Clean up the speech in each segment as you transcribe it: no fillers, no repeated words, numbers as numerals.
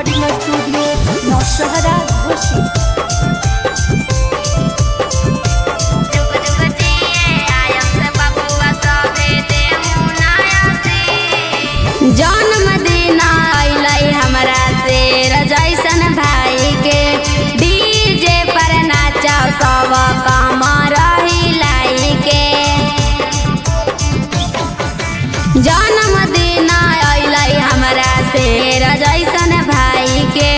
Recording studio Naushahra Ghoshi. जन्मदिन अइलै हमरा से जैसन भाई के डीजे पर नाचा सब कमर हिलाई के। जन्मदिन अइलै हमरा से जैसन भाई के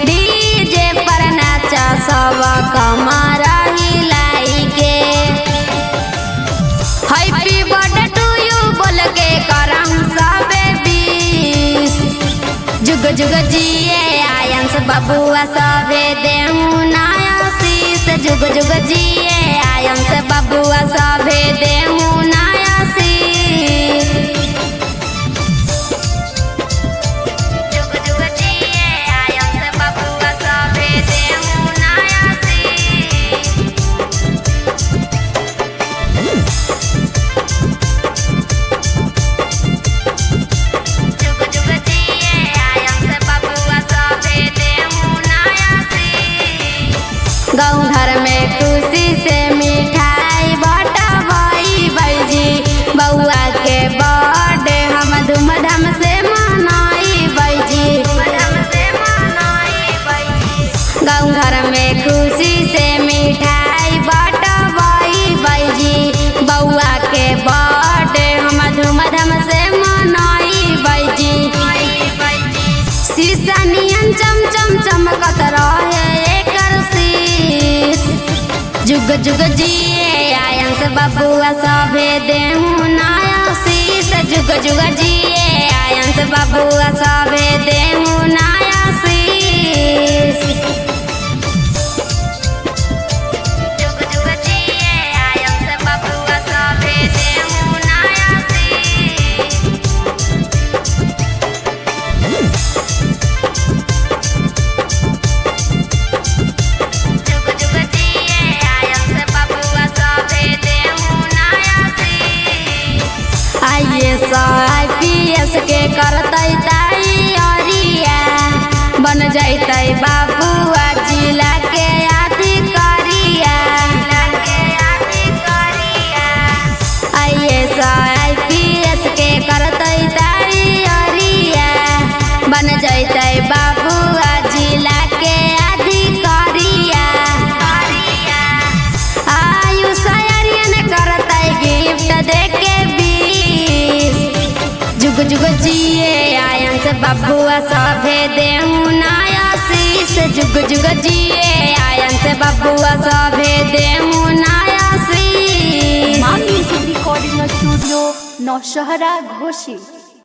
डीजे पर नाचा सब कमर हिलाई के। हैप्पी बर्थडे टू यू बोल के करम सबे जुग जुग जिए आयंस बबुआ सभे देहु नया शीश। जुग जुग जिए आयंस बबुआ सभे देहु नया शीश। जुग जुग जिए आयंस बबुआ सभे देहु नया शीश। गाँव घर में खुशी से मिठाई बटवाई बैजी। बउआ के बर्थडे हम धूमधाम से मनाई बैजी। गाँव घर में खुशी से मिठाई बटवाई बैजी। बउआ के बर्थडे हम धूमधाम से मनाई बैजी। शीशा नियन चम चम चमकत रहे जुग जुग जिए आयंस बबुआ सभे देहु नया शीश। जुग जुग जिए आयंस बबुआ सभे देहु नया शीश। जुग जुग जिए आयंस बबुआ सभे देहु नया शीश। IPS के करतै तैयारिया बन जैतै बबुआ जिला के अधिकारिया। IPS के करतै तैयारिया बन जैतै बबुआ जिला के अधिकारिया। आयुष आर्यन करतै गिफ्ट देके जुग जुग जिए आयंस बबुआ सभे देहु नया शीश। जुग जुग जिए आयंस बबुआ सभे देहु नया शीश। Recording studio Naushahra Ghoshi.